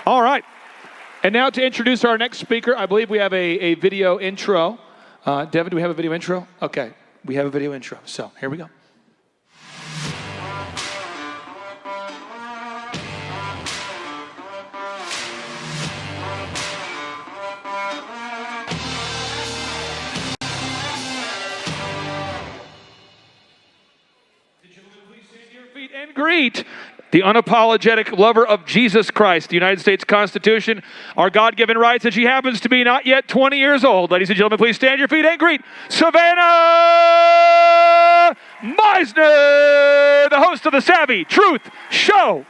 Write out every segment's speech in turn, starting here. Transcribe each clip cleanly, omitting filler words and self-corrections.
All right. And now to introduce our next speaker, I believe we have a video intro. Devin, do we have a video intro? Okay, we have a video intro. So here we go. And greet the unapologetic lover of Jesus Christ, the United States Constitution, our God-given rights, and she happens to be not yet 20 years old. Ladies and gentlemen, please stand to your feet and greet Savannah Misner, the host of the Savvy Truth Show.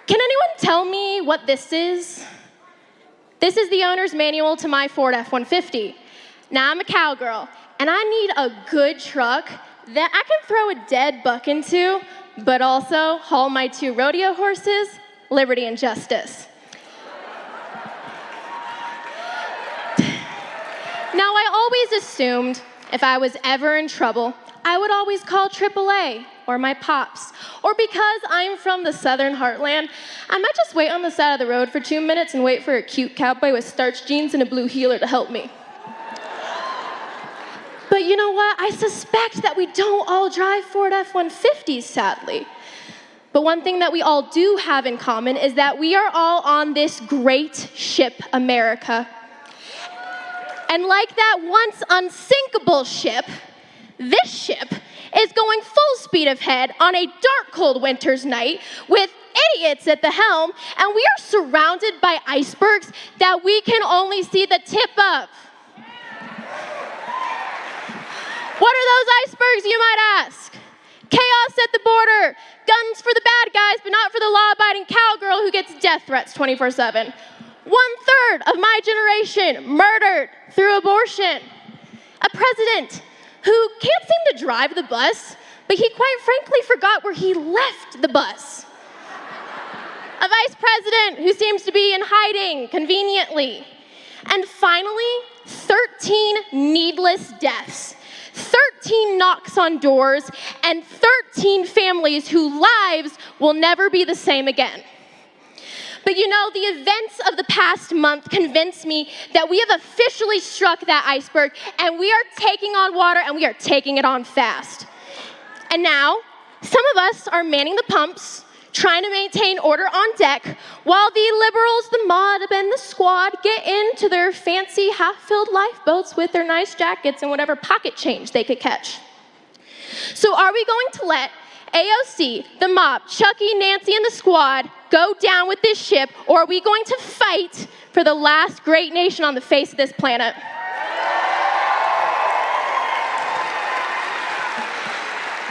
Can anyone tell me what this is? This is the owner's manual to my Ford F-150. Now, I'm a cowgirl, and I need a good truck that I can throw a dead buck into, but also haul my 2 rodeo horses, Liberty and Justice. Now, I always assumed if I was ever in trouble, I would always call AAA or my pops. Or because I'm from the southern heartland, I might just wait on the side of the road for 2 minutes and wait for a cute cowboy with starched jeans and a blue heeler to help me. But you know what? I suspect that we don't all drive Ford F-150s, sadly. But one thing that we all do have in common is that we are all on this great ship, America. And like that once unsinkable ship, this ship is going full speed ahead on a dark, cold winter's night with idiots at the helm, and we are surrounded by icebergs that we can only see the tip of. What are those icebergs, you might ask? Chaos at the border, guns for the bad guys, but not for the law-abiding cowgirl who gets death threats 24/7. 1/3 of my generation murdered through abortion. A president who can't seem to drive the bus, but he quite frankly forgot where he left the bus. A vice president who seems to be in hiding conveniently. And finally, 13 needless deaths, 13 knocks on doors, and 13 families whose lives will never be the same again. But you know, the events of the past month convinced me that we have officially struck that iceberg, and we are taking on water, and we are taking it on fast. And now, some of us are manning the pumps, trying to maintain order on deck, while the liberals, the mob, and the squad get into their fancy half-filled lifeboats with their nice jackets and whatever pocket change they could catch. So are we going to let AOC, the mob, Chucky, Nancy, and the squad go down with this ship, or are we going to fight for the last great nation on the face of this planet?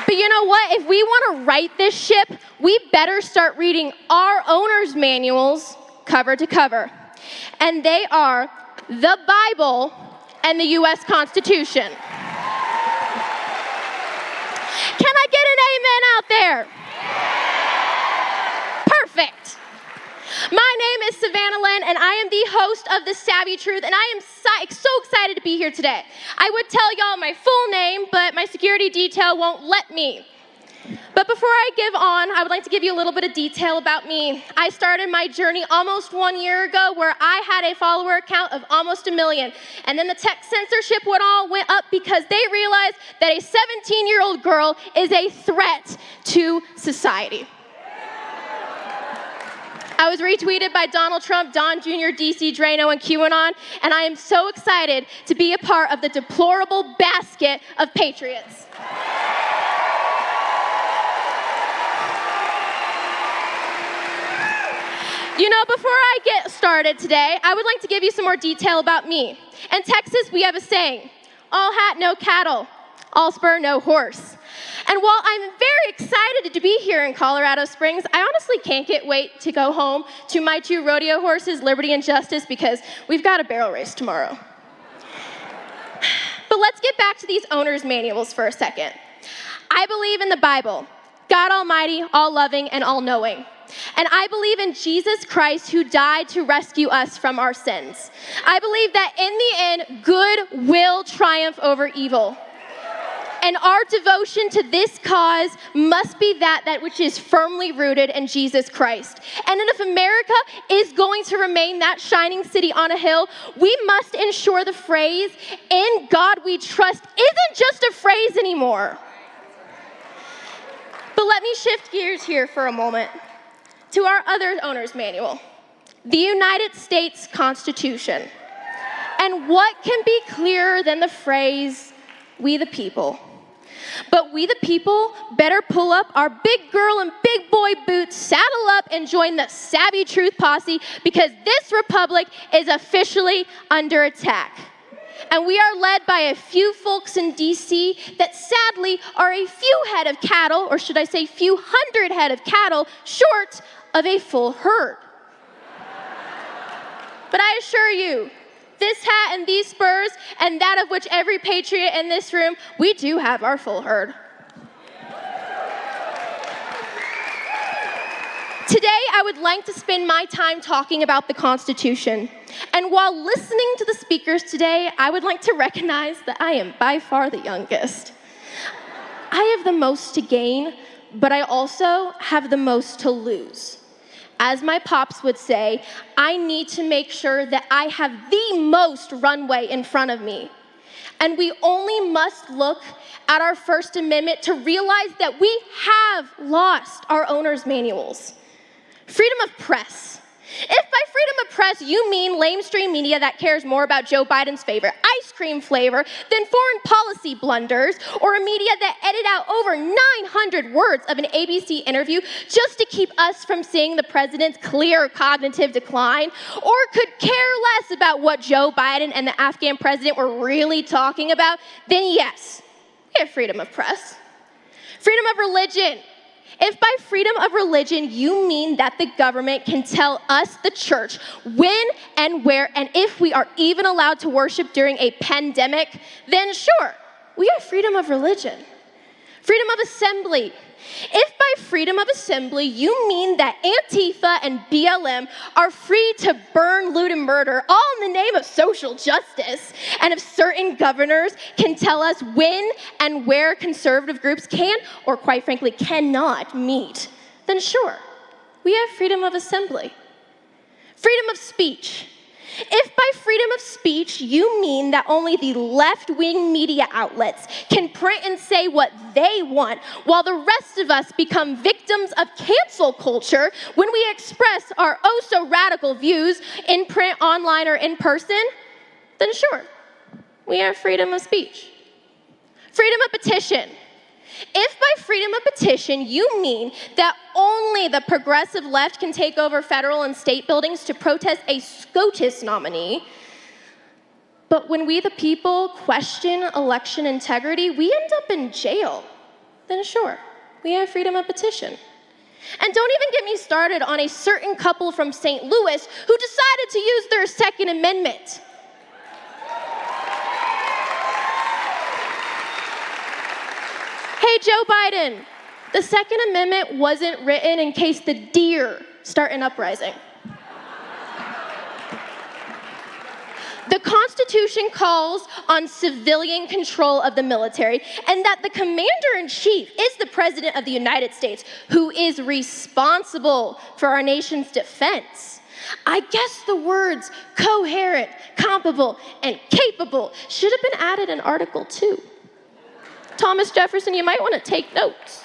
But you know what? If we want to right this ship, we better start reading our owner's manuals cover to cover. And they are the Bible and the U.S. Constitution. Can I get an amen out there? Perfect. My name is Savannah, and I am the host of The Savvy Truth, and I am so excited to be here today. I would tell y'all my full name, but my security detail won't let me. But before I give on, I would like to give you a little bit of detail about me. I started my journey almost 1 year ago where I had a follower count of almost 1 million. And then the tech censorship went up because they realized that a 17-year-old girl is a threat to society. I was retweeted by Donald Trump, Don Jr., DC, Drano, and QAnon, and I am so excited to be a part of the deplorable basket of patriots. You know, before I get started today, I would like to give you some more detail about me. In Texas, we have a saying, all hat, no cattle, all spur, no horse. And while I'm very excited to be here in Colorado Springs, I honestly can't wait to go home to my 2 rodeo horses, Liberty and Justice, because we've got a barrel race tomorrow. But let's get back to these owner's manuals for a second. I believe in the Bible, God Almighty, all-loving, and all-knowing. And I believe in Jesus Christ who died to rescue us from our sins. I believe that in the end, good will triumph over evil. And our devotion to this cause must be that which is firmly rooted in Jesus Christ. And if America is going to remain that shining city on a hill, we must ensure the phrase, "In God we trust," isn't just a phrase anymore. But let me shift gears here for a moment to our other owner's manual, the United States Constitution. And what can be clearer than the phrase, "We the people"? But we the people better pull up our big girl and big boy boots, saddle up, and join the Savvy Truth Posse, because this republic is officially under attack. And we are led by a few folks in DC that sadly are a few head of cattle, or should I say few hundred head of cattle, short of a full herd. But I assure you, this hat and these spurs, and that of which every patriot in this room, we do have our full herd. Today, I would like to spend my time talking about the Constitution. And while listening to the speakers today, I would like to recognize that I am by far the youngest. I have the most to gain, but I also have the most to lose. As my pops would say, I need to make sure that I have the most runway in front of me. And we only must look at our First Amendment to realize that we have lost our owner's manuals. Freedom of press. If by freedom of press you mean lamestream media that cares more about Joe Biden's favorite ice cream flavor than foreign policy blunders, or a media that edit out over 900 words of an ABC interview just to keep us from seeing the president's clear cognitive decline, or could care less about what Joe Biden and the Afghan president were really talking about, then yes, we have freedom of press. Freedom of religion. If by freedom of religion you mean that the government can tell us, the church, when and where and if we are even allowed to worship during a pandemic, then sure, we have freedom of religion. Freedom of assembly. If by freedom of assembly you mean that Antifa and BLM are free to burn, loot, and murder, all in the name of social justice, and if certain governors can tell us when and where conservative groups can, or quite frankly cannot, meet, then sure, we have freedom of assembly. Freedom of speech. If by freedom of speech you mean that only the left-wing media outlets can print and say what they want, while the rest of us become victims of cancel culture when we express our oh-so-radical views in print, online, or in person, then sure, we have freedom of speech. Freedom of petition. If by freedom of petition you mean that only the progressive left can take over federal and state buildings to protest a SCOTUS nominee, but when we the people question election integrity, we end up in jail, then sure, we have freedom of petition. And don't even get me started on a certain couple from St. Louis who decided to use their Second Amendment. Hey, Joe Biden, the Second Amendment wasn't written in case the deer start an uprising. The Constitution calls on civilian control of the military, and that the commander-in-chief is the President of the United States, who is responsible for our nation's defense. I guess the words coherent, comparable, and capable should have been added in Article 2. Thomas Jefferson, you might want to take notes.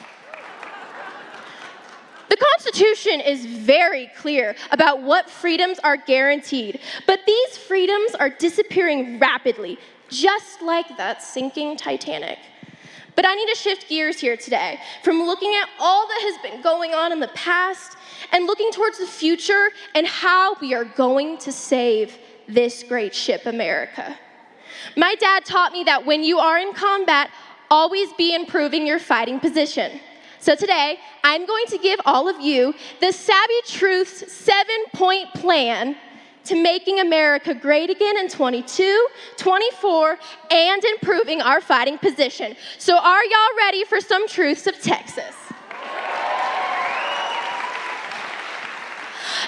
The Constitution is very clear about what freedoms are guaranteed, but these freedoms are disappearing rapidly, just like that sinking Titanic. But I need to shift gears here today from looking at all that has been going on in the past and looking towards the future and how we are going to save this great ship, America. My dad taught me that when you are in combat, always be improving your fighting position. So today, I'm going to give all of you the Savvy Truth's 7-point plan to making America great again in 22, 24, and improving our fighting position. So are y'all ready for some truths of Texas?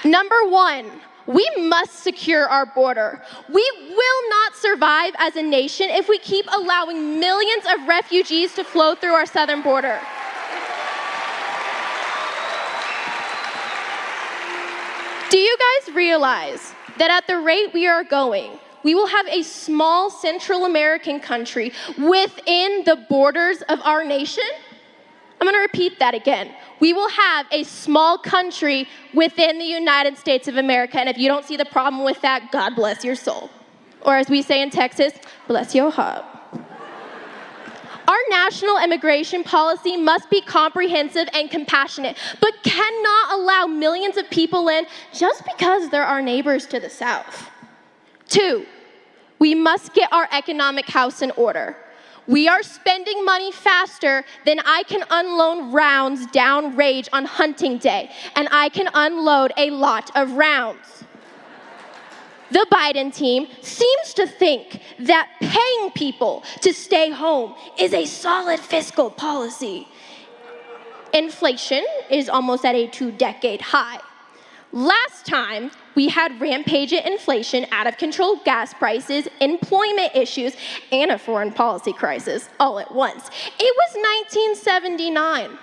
Number one, we must secure our border. We will not survive as a nation if we keep allowing millions of refugees to flow through our southern border. Do you guys realize that at the rate we are going, we will have a small Central American country within the borders of our nation? I'm going to repeat that again. We will have a small country within the United States of America, and if you don't see the problem with that, God bless your soul. Or as we say in Texas, bless your heart. Our national immigration policy must be comprehensive and compassionate, but cannot allow millions of people in just because they're our neighbors to the south. 2, we must get our economic house in order. We are spending money faster than I can unload rounds downrange on hunting day, and I can unload a lot of rounds. The Biden team seems to think that paying people to stay home is a solid fiscal policy. Inflation is almost at a 2-decade high. Last time, we had rampaging inflation, out of control gas prices, employment issues, and a foreign policy crisis all at once. It was 1979.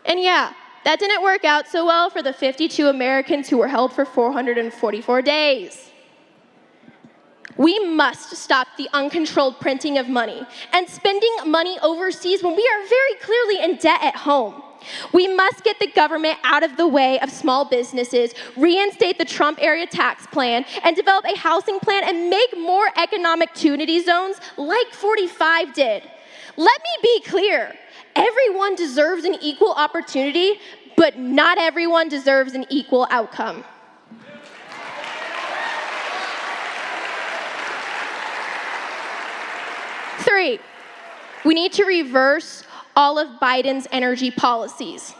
And yeah, that didn't work out so well for the 52 Americans who were held for 444 days. We must stop the uncontrolled printing of money and spending money overseas when we are very clearly in debt at home. We must get the government out of the way of small businesses, reinstate the Trump-era tax plan, and develop a housing plan and make more economic opportunity zones like 45 did. Let me be clear. Everyone deserves an equal opportunity, but not everyone deserves an equal outcome. Three, we need to reverse all of Biden's energy policies.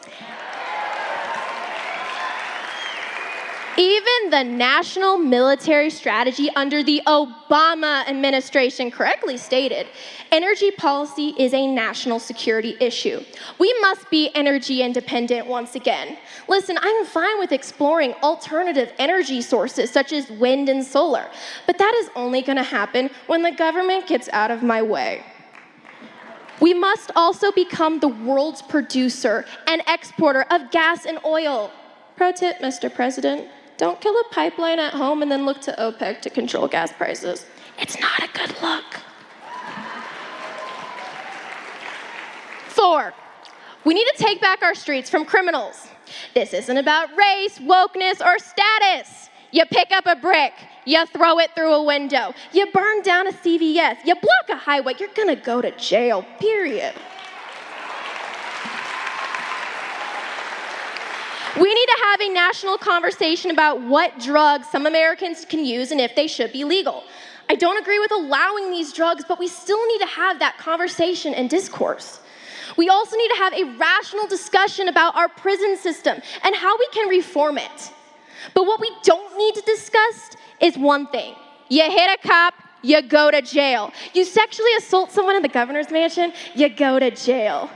Even the national military strategy under the Obama administration correctly stated, energy policy is a national security issue. We must be energy independent once again. Listen, I'm fine with exploring alternative energy sources such as wind and solar, but that is only going to happen when the government gets out of my way. We must also become the world's producer and exporter of gas and oil. Pro tip, Mr. President, don't kill a pipeline at home and then look to OPEC to control gas prices. It's not a good look. 4, we need to take back our streets from criminals. This isn't about race, wokeness, or status. You pick up a brick, you throw it through a window, you burn down a CVS, you block a highway, you're gonna go to jail, period. We need to have a national conversation about what drugs some Americans can use and if they should be legal. I don't agree with allowing these drugs, but we still need to have that conversation and discourse. We also need to have a rational discussion about our prison system and how we can reform it. But what we don't need to discuss is one thing. You hit a cop, you go to jail. You sexually assault someone in the governor's mansion, you go to jail.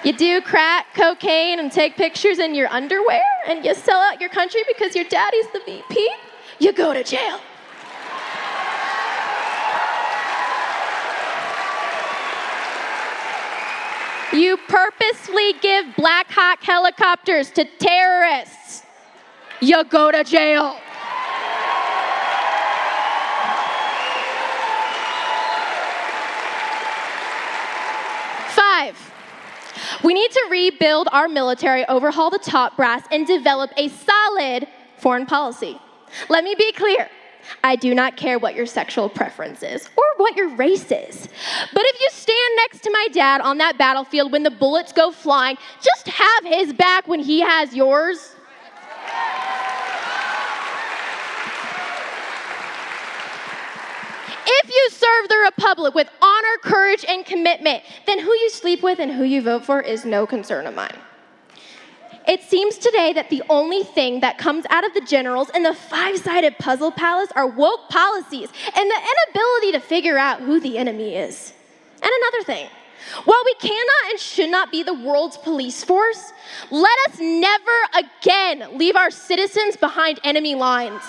You do crack cocaine and take pictures in your underwear, and you sell out your country because your daddy's the VP, you go to jail. You purposely give Black Hawk helicopters to terrorists, you go to jail. We need to rebuild our military, overhaul the top brass, and develop a solid foreign policy. Let me be clear. I do not care what your sexual preference is or what your race is. But if you stand next to my dad on that battlefield when the bullets go flying, just have his back when he has yours. If you serve the Republic with honor, courage, and commitment, then who you sleep with and who you vote for is no concern of mine. It seems today that the only thing that comes out of the generals in the 5-sided puzzle palace are woke policies and the inability to figure out who the enemy is. And another thing, While we cannot and should not be the world's police force, let us never again leave our citizens behind enemy lines.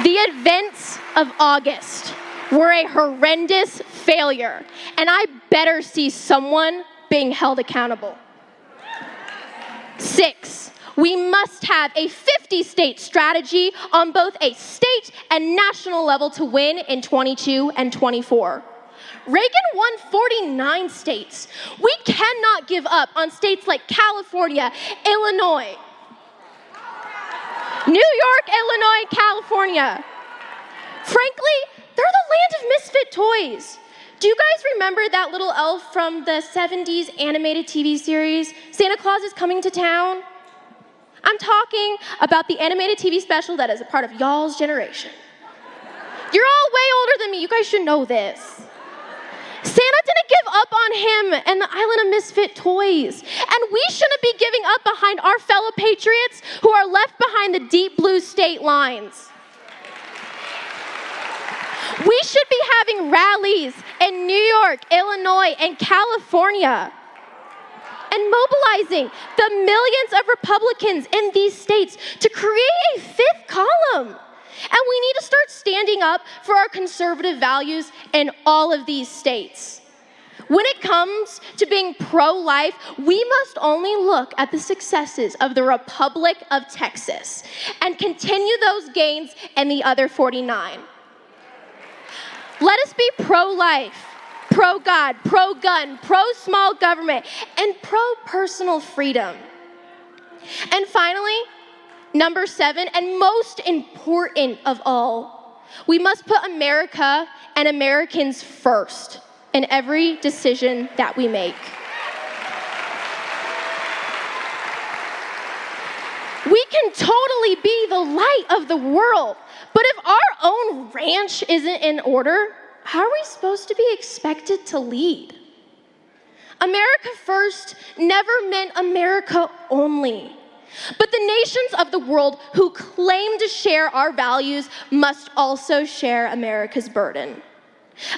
The events of August were a horrendous failure, and I better see someone being held accountable. 6, we must have a 50-state strategy on both a state and national level to win in 22 and 24. Reagan won 49 states. We cannot give up on states like California, Illinois, New York, Illinois, California. Frankly, they're the land of misfit toys. Do you guys remember that little elf from the 70s animated TV series, Santa Claus is Coming to Town? I'm talking about the animated TV special that is a part of y'all's generation. You're all way older than me. You guys should know this. Santa didn't give up on him and the island of misfit toys. And we shouldn't be giving up behind our fellow patriots who are left behind the deep blue state lines. We should be having rallies in New York, Illinois, and California, and mobilizing the millions of Republicans in these states to create a fifth column. And we need to start standing up for our conservative values in all of these states. When it comes to being pro-life, we must only look at the successes of the Republic of Texas and continue those gains in the other 49. Let us be pro-life, pro-God, pro-gun, pro-small government, and pro-personal freedom. And finally, number 7, and most important of all, we must put America and Americans first in every decision that we make. We can totally be the light of the world, but if our own ranch isn't in order, how are we supposed to be expected to lead? America first never meant America only. But the nations of the world who claim to share our values must also share America's burden.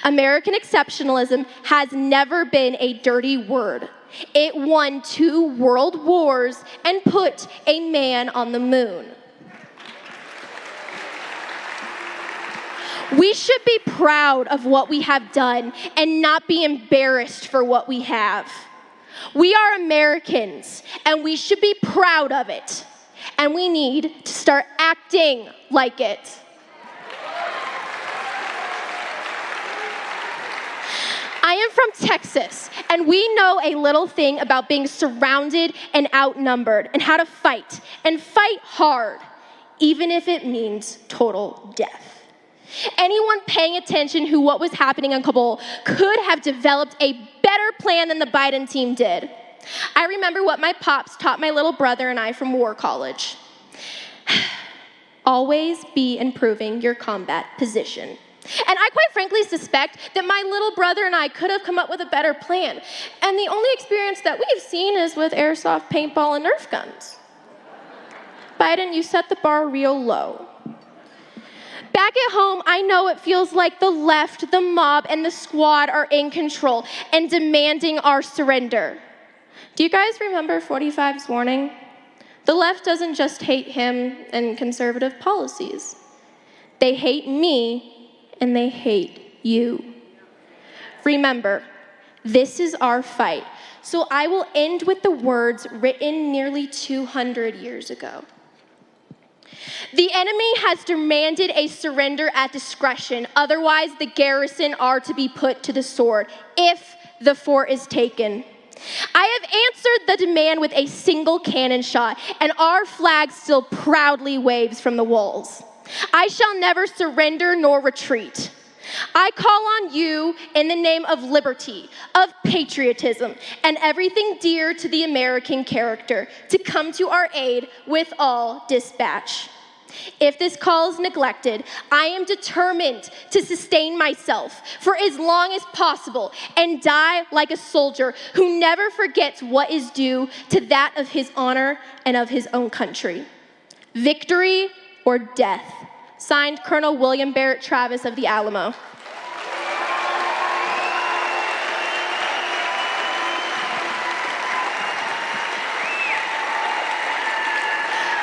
American exceptionalism has never been a dirty word. It won 2 world wars and put a man on the moon. We should be proud of what we have done and not be embarrassed for what we have. We are Americans, and we should be proud of it. And we need to start acting like it. I am from Texas, and we know a little thing about being surrounded and outnumbered and how to fight, and fight hard, even if it means total death. Anyone paying attention to what was happening in Kabul could have developed a better plan than the Biden team did. I remember what my pops taught my little brother and I from War College. Always be improving your combat position. And I quite frankly suspect that my little brother and I could have come up with a better plan. And the only experience that we've seen is with airsoft, paintball, and Nerf guns. Biden, you set the bar real low. Back at home, I know it feels like the left, the mob, and the squad are in control and demanding our surrender. Do you guys remember 45's warning? The left doesn't just hate him and conservative policies. They hate me, and they hate you. Remember, this is our fight. So I will end with the words written nearly 200 years ago. The enemy has demanded a surrender at discretion. Otherwise, the garrison are to be put to the sword if the fort is taken. I have answered the demand with a single cannon shot, and our flag still proudly waves from the walls. I shall never surrender nor retreat. I call on you in the name of liberty, of patriotism, and everything dear to the American character to come to our aid with all dispatch. If this call is neglected, I am determined to sustain myself for as long as possible and die like a soldier who never forgets what is due to that of his honor and of his own country. Victory or death. Signed, Colonel William Barrett Travis of the Alamo.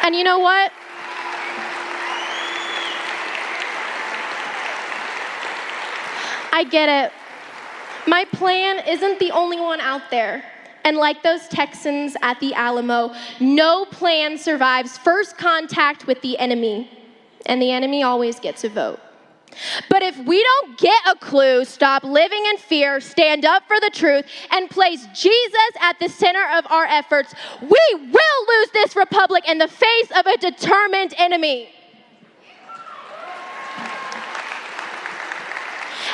And you know what? I get it. My plan isn't the only one out there. And like those Texans at the Alamo, no plan survives first contact with the enemy. And the enemy always gets a vote. But if we don't get a clue, stop living in fear, stand up for the truth, and place Jesus at the center of our efforts, we will lose this republic in the face of a determined enemy.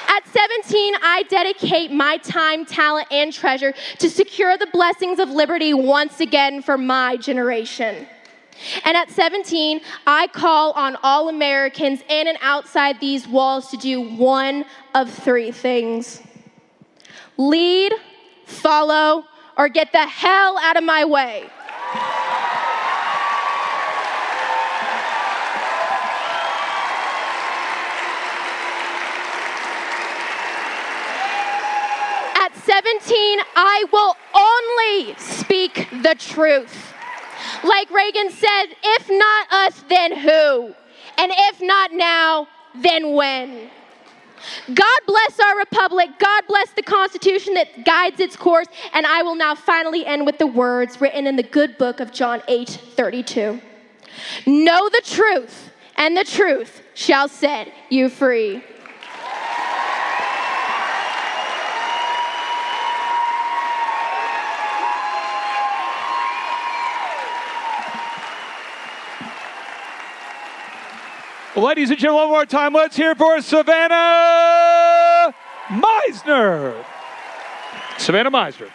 At 17, I dedicate my time, talent, and treasure to secure the blessings of liberty once again for my generation. And at 17, I call on all Americans in and outside these walls to do one of three things: lead, follow, or get the hell out of my way. At 17, I will only speak the truth. Like Reagan said, if not us, then who? And if not now, then when? God bless our republic. God bless the Constitution that guides its course. And I will now finally end with the words written in the good book of John 8:32. Know the truth, and the truth shall set you free. Ladies and gentlemen, one more time, let's hear for Savannah Misner. Savannah Misner.